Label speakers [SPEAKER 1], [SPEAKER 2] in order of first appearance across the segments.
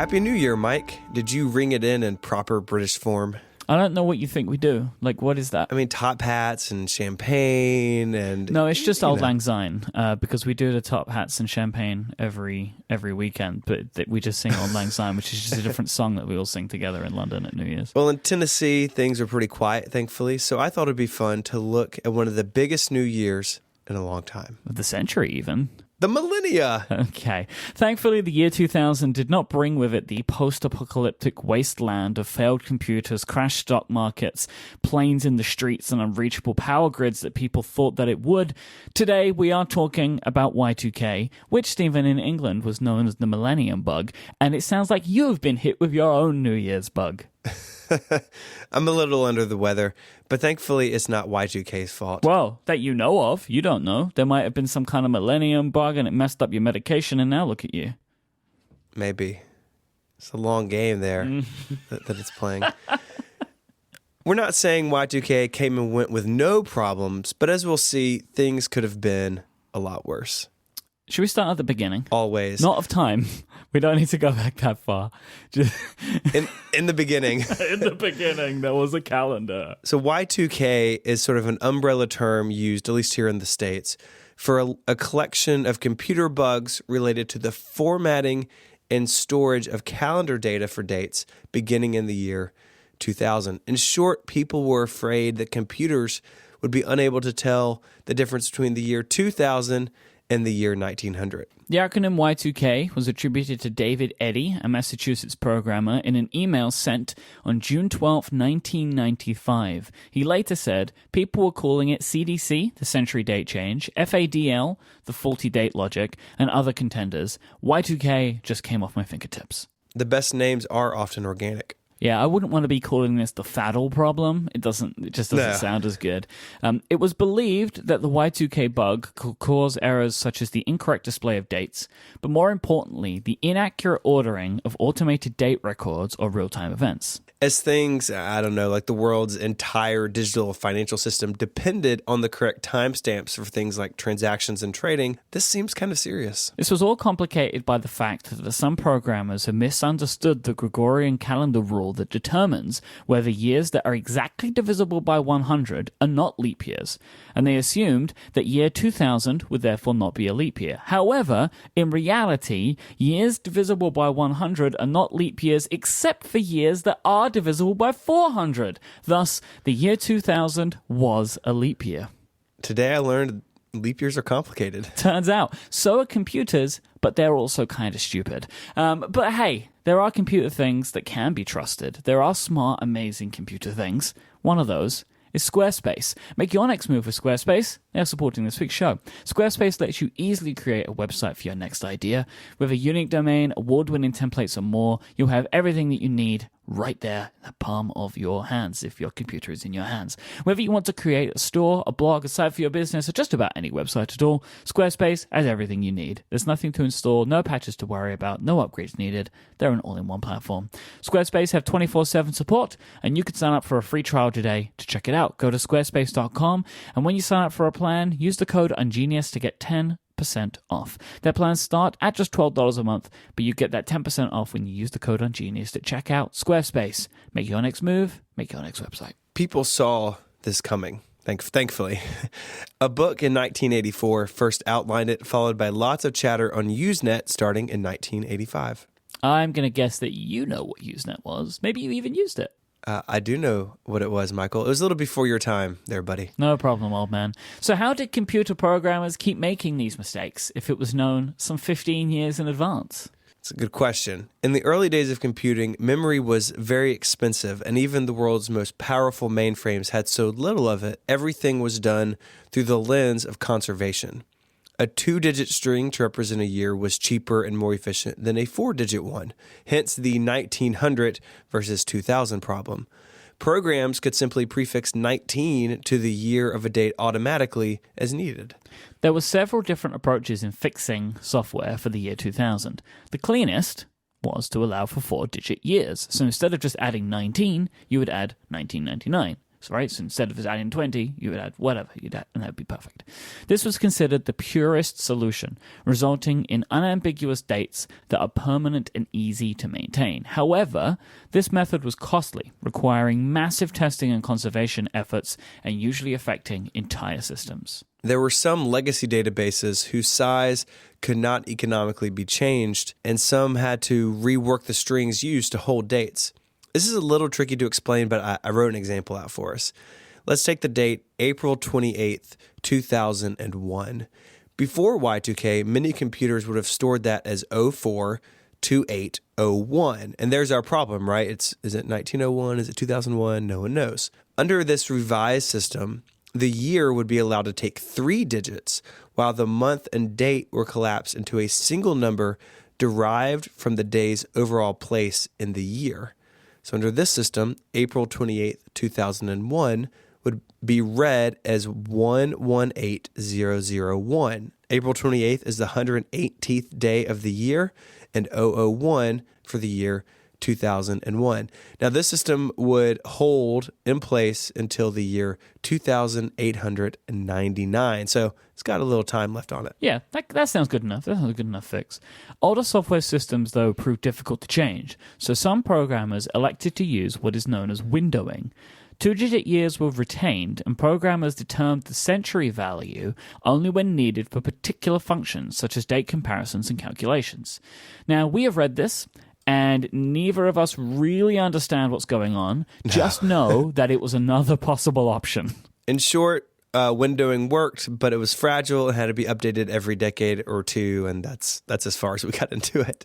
[SPEAKER 1] Happy New Year, Mike. Did you ring it in proper British form?
[SPEAKER 2] I don't know what you think we do. Like, what is that?
[SPEAKER 1] I mean, top hats and champagne and...
[SPEAKER 2] No, it's just Auld Lang Syne, because we do the top hats and champagne every weekend, but we just sing Auld Lang Syne, which is just a different song that we all sing together in London at New Year's.
[SPEAKER 1] Well, in Tennessee, things are pretty quiet, thankfully, so I thought it'd be fun to look at one of the biggest New Years in a long time.
[SPEAKER 2] Of the century, even.
[SPEAKER 1] The millennia!
[SPEAKER 2] Okay. Thankfully, the year 2000 did not bring with it the post-apocalyptic wasteland of failed computers, crashed stock markets, planes in the streets, and unreachable power grids that people thought that it would. Today, we are talking about Y2K, which, Stephen, in England was known as the Millennium Bug, and it sounds like you've been hit with your own New Year's bug.
[SPEAKER 1] I'm a little under the weather, but thankfully it's not Y2K's fault.
[SPEAKER 2] Well, that you know of. You don't know. There might have been some kind of millennium bug and it messed up your medication, and now look at you.
[SPEAKER 1] Maybe. It's a long game there that it's playing. We're not saying Y2K came and went with no problems, but as we'll see, things could have been a lot worse.
[SPEAKER 2] Should we start at the beginning?
[SPEAKER 1] Always.
[SPEAKER 2] Not of time. We don't need to go back that far. Just
[SPEAKER 1] in the beginning.
[SPEAKER 2] In the beginning, there was a calendar.
[SPEAKER 1] So Y2K is sort of an umbrella term used, at least here in the States, for a collection of computer bugs related to the formatting and storage of calendar data for dates beginning in the year 2000. In short, people were afraid that computers would be unable to tell the difference between the year 2000 and the year 1900.
[SPEAKER 2] The acronym Y2K was attributed to David Eddy, a Massachusetts programmer, in an email sent on June 12, 1995. He later said people were calling it CDC, the century date change, FADL, the faulty date logic, and other contenders. Y2K just came off my fingertips.
[SPEAKER 1] The best names are often organic.
[SPEAKER 2] Yeah, I wouldn't want to be calling this the faddle problem. It just doesn't sound as good. It was believed that the Y2K bug could cause errors such as the incorrect display of dates, but more importantly, the inaccurate ordering of automated date records or real-time events.
[SPEAKER 1] As things, I don't know, like the world's entire digital financial system depended on the correct timestamps for things like transactions and trading, this seems kind of serious.
[SPEAKER 2] This was all complicated by the fact that some programmers have misunderstood the Gregorian calendar rule that determines whether years that are exactly divisible by 100 are not leap years, and they assumed that year 2000 would therefore not be a leap year. However, in reality, years divisible by 100 are not leap years except for years that are divisible by 400. Thus, the year 2000 was a leap year.
[SPEAKER 1] Today I learned leap years are complicated.
[SPEAKER 2] Turns out, so are computers, but they're also kind of stupid. But hey, there are computer things that can be trusted. There are smart, amazing computer things. One of those is Squarespace. Make your next move with Squarespace. They're supporting this week's show. Squarespace lets you easily create a website for your next idea. With a unique domain, award-winning templates, and more, you'll have everything that you need right there in the palm of your hands if your computer is in your hands. Whether you want to create a store, a blog, a site for your business, or just about any website at all, Squarespace has everything you need. There's nothing to install, no patches to worry about, no upgrades needed. They're an all-in-one platform. Squarespace have 24/7 support, and you can sign up for a free trial today to check it out. Go to squarespace.com, and when you sign up for a plan, use the code UNGENIUS to get 10% off. Their plans start at just $12 a month, but you get that 10% off when you use the code UNGENIUS at checkout. Squarespace. Make your next move, make your next website.
[SPEAKER 1] People saw this coming, thankfully. A book in 1984 first outlined it, followed by lots of chatter on Usenet starting in 1985.
[SPEAKER 2] I'm going to guess that you know what Usenet was. Maybe you even used it.
[SPEAKER 1] I do know what it was, Michael. It was a little before your time there, buddy.
[SPEAKER 2] No problem, old man. So how did computer programmers keep making these mistakes if it was known some 15 years in advance?
[SPEAKER 1] It's a good question. In the early days of computing, memory was very expensive, and even the world's most powerful mainframes had so little of it, everything was done through the lens of conservation. A 2-digit string to represent a year was cheaper and more efficient than a 4-digit one, hence the 1900 versus 2000 problem. Programs could simply prefix 19 to the year of a date automatically as needed.
[SPEAKER 2] There were several different approaches in fixing software for the year 2000. The cleanest was to allow for 4-digit years. So instead of just adding 19, you would add 1999. right? So instead of adding 20, you would add whatever you'd add, and that would be perfect. This was considered the purest solution, resulting in unambiguous dates that are permanent and easy to maintain. However, this method was costly, requiring massive testing and conservation efforts, and usually affecting entire systems.
[SPEAKER 1] There were some legacy databases whose size could not economically be changed, and some had to rework the strings used to hold dates. This is a little tricky to explain, but I wrote an example out for us. Let's take the date April 28th, 2001. Before Y2K, many computers would have stored that as 042801. And there's our problem, right? Is it 1901? Is it 2001? No one knows. Under this revised system, the year would be allowed to take 3 digits, while the month and date were collapsed into a single number derived from the day's overall place in the year. So under this system, April 28th, 2001 would be read as 118001. April 28th is the 118th day of the year, and 001 for the year 2001. Now, this system would hold in place until the year 2899. So it's got a little time left on it.
[SPEAKER 2] Yeah, that sounds good enough. That sounds a good enough fix. Older software systems, though, proved difficult to change. So some programmers elected to use what is known as windowing. 2-digit years were retained, and programmers determined the century value only when needed for particular functions, such as date comparisons and calculations. Now, we have read this, and neither of us really understand what's going on. Just know that it was another possible option.
[SPEAKER 1] In short, windowing worked, but it was fragile and had to be updated every decade or two, and that's as far as we got into it.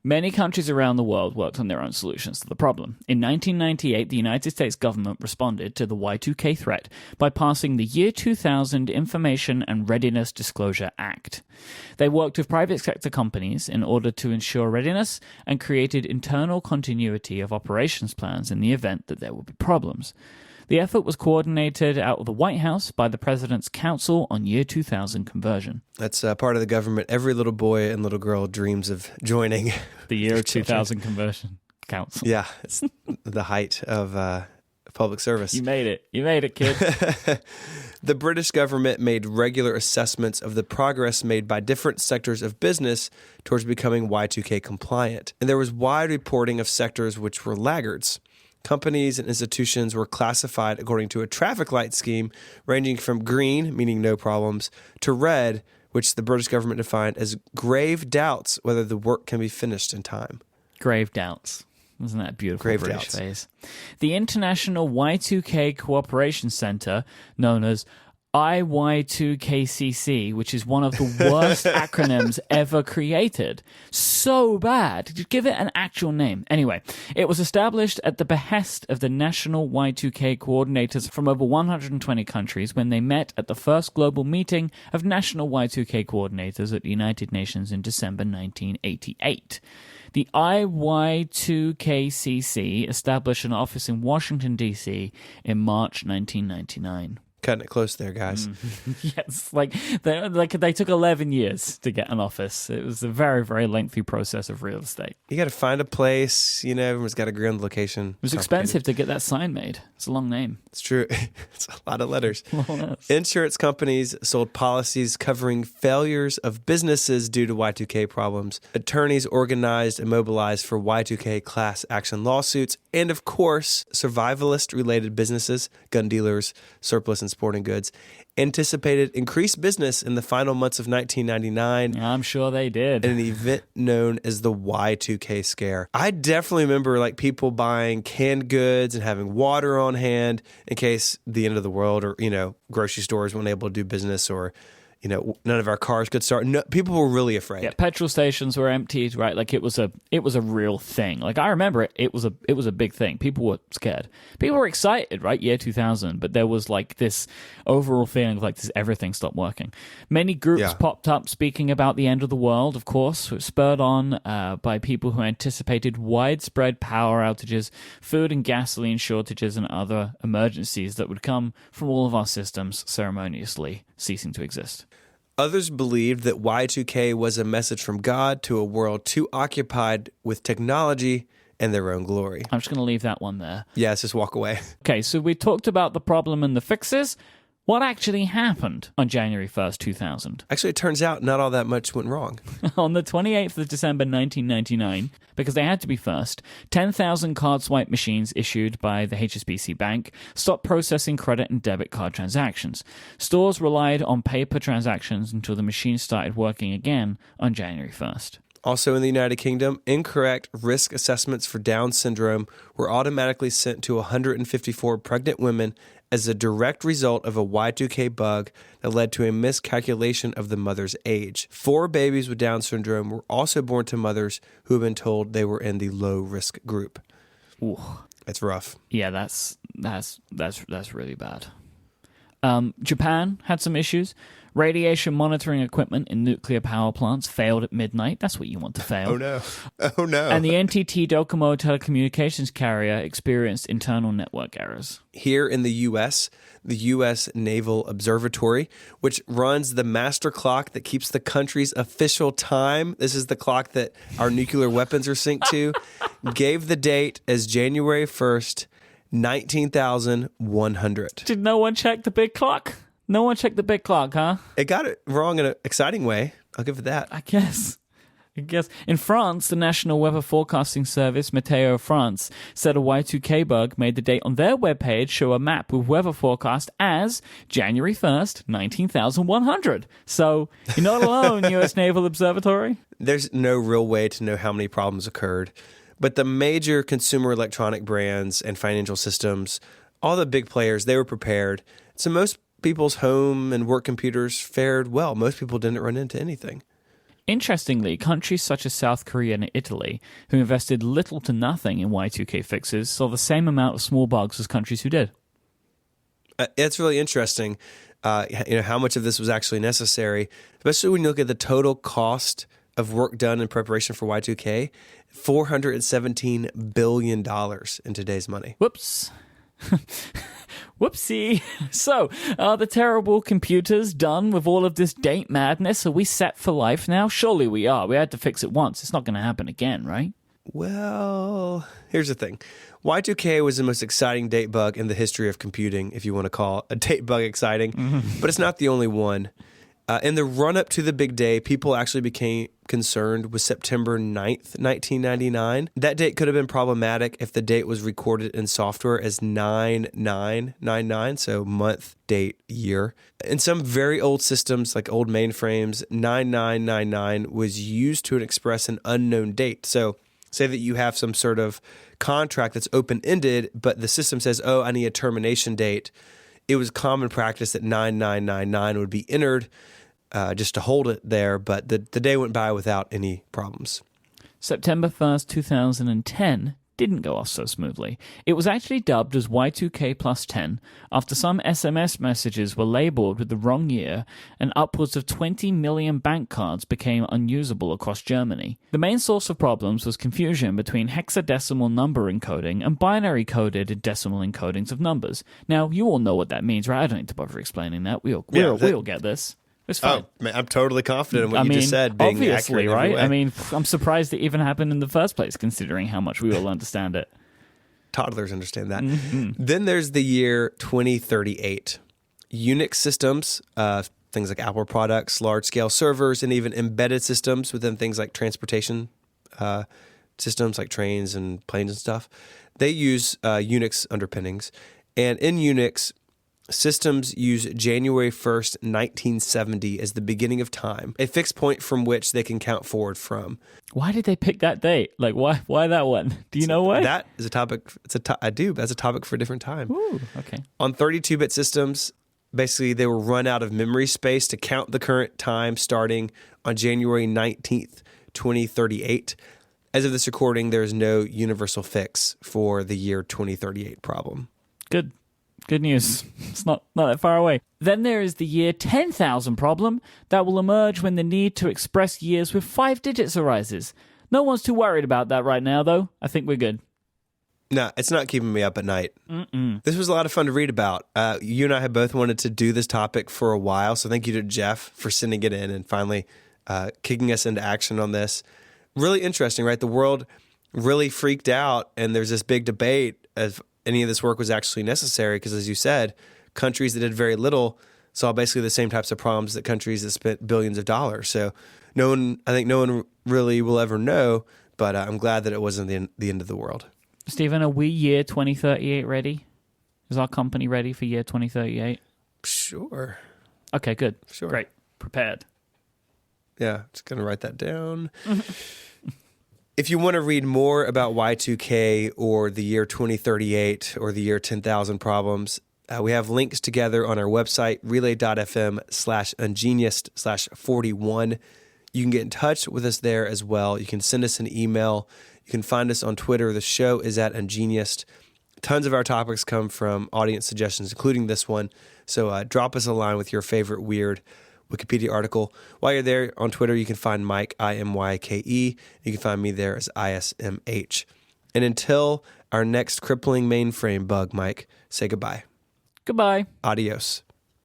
[SPEAKER 2] Many countries around the world worked on their own solutions to the problem. In 1998, the United States government responded to the Y2K threat by passing the Year 2000 Information and Readiness Disclosure Act. They worked with private sector companies in order to ensure readiness and created internal continuity of operations plans in the event that there would be problems. The effort was coordinated out of the White House by the President's Council on Year 2000 Conversion.
[SPEAKER 1] That's part of the government every little boy and little girl dreams of joining.
[SPEAKER 2] The Year 2000 Conversion Council.
[SPEAKER 1] Yeah, it's the height of public service.
[SPEAKER 2] You made it. You made it, kid.
[SPEAKER 1] The British government made regular assessments of the progress made by different sectors of business towards becoming Y2K compliant. And there was wide reporting of sectors which were laggards. Companies and institutions were classified according to a traffic light scheme ranging from green, meaning no problems, to red, which the British government defined as grave doubts whether the work can be finished in time.
[SPEAKER 2] Grave doubts. Isn't that a beautiful
[SPEAKER 1] Grave
[SPEAKER 2] British
[SPEAKER 1] doubts.
[SPEAKER 2] phrase? The International Y2K Cooperation Center, known as Y2KCC, which is one of the worst acronyms ever created. So bad. Just give it an actual name. Anyway, it was established at the behest of the national Y2K coordinators from over 120 countries when they met at the first global meeting of national Y2K coordinators at the United Nations in December 1988. The Y2KCC established an office in Washington, D.C. in March 1999.
[SPEAKER 1] Cutting it close there, guys.
[SPEAKER 2] Yes, they took 11 years to get an office. It was a very, very lengthy process of real estate.
[SPEAKER 1] You got to find a place. You know, everyone's got to agree on the location.
[SPEAKER 2] It was expensive to get that sign made. It's a long name.
[SPEAKER 1] It's true. It's a lot of letters. Insurance companies sold policies covering failures of businesses due to Y2K problems. Attorneys organized and mobilized for Y2K class action lawsuits. And of course, survivalist-related businesses, gun dealers, surplus and sporting goods, anticipated increased business in the final months of 1999.
[SPEAKER 2] I'm sure they did.
[SPEAKER 1] In an event known as the Y2K scare. I definitely remember people buying canned goods and having water on hand in case the end of the world or, grocery stores weren't able to do business or, none of our cars could start. No, people were really afraid.
[SPEAKER 2] Yeah, petrol stations were emptied, right? It was a real thing. I remember it. It was a big thing. People were scared. People were excited, right? Year 2000, but there was this overall feeling of everything stopped working. Many groups popped up speaking about the end of the world, of course, spurred on by people who anticipated widespread power outages, food and gasoline shortages, and other emergencies that would come from all of our systems ceremoniously ceasing to exist.
[SPEAKER 1] Others believed that Y2K was a message from God to a world too occupied with technology and their own glory.
[SPEAKER 2] I'm just going to leave that one there.
[SPEAKER 1] Yeah, let's just walk away.
[SPEAKER 2] Okay, so we talked about the problem and the fixes. What actually happened on January 1st, 2000?
[SPEAKER 1] Actually, it turns out not all that much went wrong.
[SPEAKER 2] On the 28th of December 1999, because they had to be first, 10,000 card swipe machines issued by the HSBC Bank stopped processing credit and debit card transactions. Stores relied on paper transactions until the machines started working again on January 1st.
[SPEAKER 1] Also in the United Kingdom, incorrect risk assessments for Down syndrome were automatically sent to 154 pregnant women as a direct result of a Y2K bug that led to a miscalculation of the mother's age. 4 babies with Down syndrome were also born to mothers who had been told they were in the low-risk group.
[SPEAKER 2] Ooh.
[SPEAKER 1] That's rough.
[SPEAKER 2] Yeah, that's really bad. Japan had some issues. Radiation monitoring equipment in nuclear power plants failed at midnight. That's what you want to fail.
[SPEAKER 1] Oh, no. Oh, no.
[SPEAKER 2] And the NTT Docomo telecommunications carrier experienced internal network errors.
[SPEAKER 1] Here in the U.S., the U.S. Naval Observatory, which runs the master clock that keeps the country's official time, this is the clock that our nuclear weapons are synced to, gave the date as January 1st, 19,100.
[SPEAKER 2] Did no one check the big clock? No one checked the big clock, huh?
[SPEAKER 1] It got it wrong in an exciting way. I'll give it that.
[SPEAKER 2] I guess. In France, the National Weather Forecasting Service, Meteo France, said a Y2K bug made the date on their webpage show a map with weather forecast as January 1st, 19,100. So you're not alone, U.S. Naval Observatory.
[SPEAKER 1] There's no real way to know how many problems occurred, but the major consumer electronic brands and financial systems, all the big players, they were prepared. So most people's home and work computers fared well. Most people didn't run into anything.
[SPEAKER 2] Interestingly, countries such as South Korea and Italy, who invested little to nothing in Y2K fixes, saw the same amount of small bugs as countries who did.
[SPEAKER 1] It's really interesting, how much of this was actually necessary, especially when you look at the total cost of work done in preparation for Y2K, $417 billion in today's money.
[SPEAKER 2] Whoops. Whoopsie. So, are the terrible computers done with all of this date madness? Are we set for life now? Surely we are. We had to fix it once. It's not going to happen again, right?
[SPEAKER 1] Well, here's the thing. Y2K was the most exciting date bug in the history of computing, if you want to call a date bug exciting, but it's not the only one. In the run-up to the big day, people actually became concerned with September 9th, 1999. That date could have been problematic if the date was recorded in software as 9999, so month, date, year. In some very old systems, like old mainframes, 9999 was used to express an unknown date. So say that you have some sort of contract that's open-ended, but the system says, oh, I need a termination date. It was common practice that 9999 would be entered just to hold it there, but the day went by without any problems.
[SPEAKER 2] September 1st, 2010 didn't go off so smoothly. It was actually dubbed as Y2K plus 10 after some SMS messages were labeled with the wrong year and upwards of 20 million bank cards became unusable across Germany. The main source of problems was confusion between hexadecimal number encoding and binary coded decimal encodings of numbers. Now, you all know what that means, right? I don't need to bother explaining that. We all get this. It's fine.
[SPEAKER 1] Oh, man, I'm totally confident in what you just said, being
[SPEAKER 2] obviously,
[SPEAKER 1] accurate in every
[SPEAKER 2] right?
[SPEAKER 1] way.
[SPEAKER 2] I mean, I'm surprised it even happened in the first place, considering how much we all understand it.
[SPEAKER 1] Toddlers understand that. Then there's the year 2038. Unix systems, things like Apple products, large-scale servers, and even embedded systems within things like transportation systems like trains and planes and stuff, they use Unix underpinnings. And in Unix, systems use January 1st, 1970 as the beginning of time, a fixed point from which they can count forward from.
[SPEAKER 2] Why did they pick that date? Like, why that one? Do you know why?
[SPEAKER 1] That is a topic. I do, but that's a topic for a different time.
[SPEAKER 2] Ooh, okay.
[SPEAKER 1] On 32-bit systems, basically they were run out of memory space to count the current time starting on January 19th, 2038. As of this recording, there is no universal fix for the year 2038 problem.
[SPEAKER 2] Good news. It's not that far away. Then there is the year 10,000 problem that will emerge when the need to express years with 5 digits arises. No one's too worried about that right now, though. I think we're good.
[SPEAKER 1] No, it's not keeping me up at night. This was a lot of fun to read about. You and I have both wanted to do this topic for a while, so thank you to Jeff for sending it in and finally kicking us into action on this. Really interesting, right? The world really freaked out, and there's this big debate if any of this work was actually necessary, because as you said, countries that did very little saw basically the same types of problems that countries that spent billions of dollars. So I think no one really will ever know, but I'm glad that it wasn't the end of the world.
[SPEAKER 2] Stephen, are we year 2038 ready? Is our company ready for year 2038?
[SPEAKER 1] Sure.
[SPEAKER 2] Okay, good.
[SPEAKER 1] Sure.
[SPEAKER 2] Great. Prepared.
[SPEAKER 1] Yeah, just going to write that down. If you want to read more about Y2K or the year 2038 or the year 10,000 problems, we have links together on our website, relay.fm/ungeniused/41. You can get in touch with us there as well. You can send us an email. You can find us on Twitter. The show is at Ungeniused. Tons of our topics come from audience suggestions, including this one. So drop us a line with your favorite weird Wikipedia article. While you're there on Twitter, you can find Mike, IMYKE. You can find me there as ISMH. And until our next crippling mainframe bug, Mike, say goodbye.
[SPEAKER 2] Goodbye.
[SPEAKER 1] Adios.